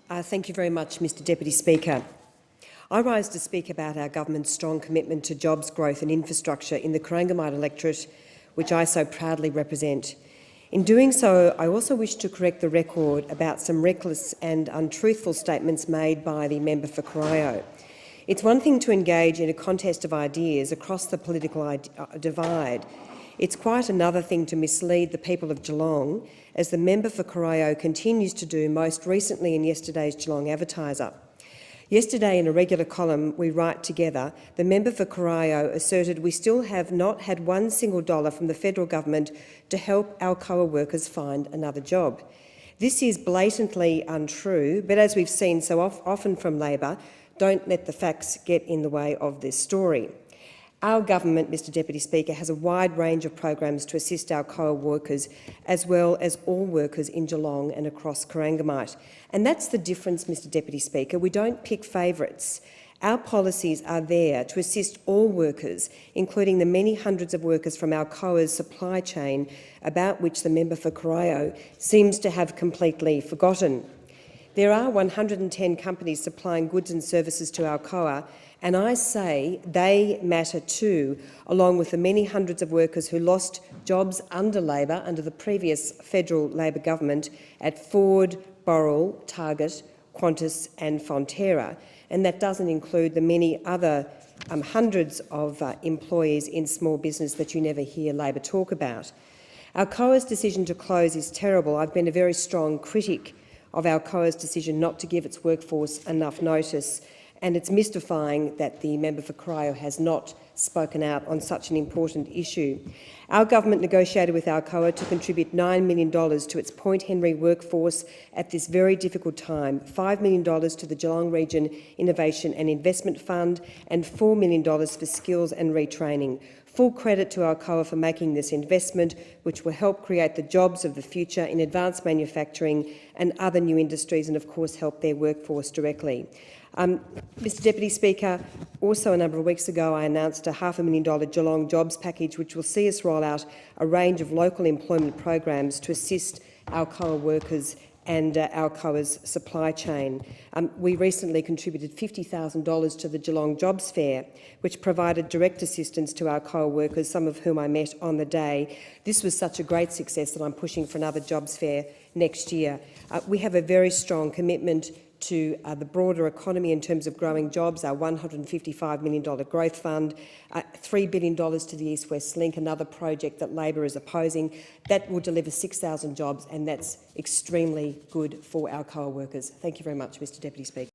Thank you very much, Mr Deputy Speaker. I rise to speak about our government's strong commitment to jobs growth and infrastructure in the Corangamite electorate, which I so proudly represent. In doing so, I also wish to correct the record about some reckless and untruthful statements made by the member for Corio. It's one thing to engage in a contest of ideas across the political divide. It's quite another thing to mislead the people of Geelong, as the member for Corio continues to do, most recently in yesterday's Geelong Advertiser. Yesterday, in a regular column we write together, the member for Corio asserted we still have not had $1 single from the federal government to help Alcoa workers find another job. This is blatantly untrue, but as we've seen so often from Labor, don't let the facts get in the way of this story. Our government, Mr Deputy Speaker, has a wide range of programs to assist Alcoa workers as well as all workers in Geelong and across Corangamite. And that's the difference, Mr Deputy Speaker. We don't pick favourites. Our policies are there to assist all workers, including the many hundreds of workers from Alcoa's supply chain, about which the member for Corio seems to have completely forgotten. There are 110 companies supplying goods and services to Alcoa, and I say they matter too, along with the many hundreds of workers who lost jobs under Labor, under the previous federal Labor government, at Ford, Boral, Target, Qantas and Fonterra. And that doesn't include the many other hundreds of employees in small business that you never hear Labor talk about. Alcoa's decision to close is terrible. I've been a very strong critic of Alcoa's decision not to give its workforce enough notice, and it's mystifying that the member for Corio has not spoken out on such an important issue. Our government negotiated with Alcoa to contribute $9 million to its Point Henry workforce at this very difficult time, $5 million to the Geelong Region Innovation and Investment Fund and $4 million for skills and retraining. Full credit to Alcoa for making this investment, which will help create the jobs of the future in advanced manufacturing and other new industries, and of course help their workforce directly. Mr Deputy Speaker, also a number of weeks ago I announced a $500,000 Geelong jobs package which will see us roll out a range of local employment programs to assist Alcoa workers and Alcoa's supply chain. We recently contributed $50,000 to the Geelong Jobs Fair, which provided direct assistance to Alcoa workers, some of whom I met on the day. This was such a great success that I'm pushing for another jobs fair next year. We have a very strong commitment to the broader economy in terms of growing jobs, our $155 million growth fund, $3 billion to the East-West Link, another project that Labor is opposing. That will deliver 6,000 jobs, and that's extremely good for Alcoa workers. Thank you very much, Mr Deputy Speaker.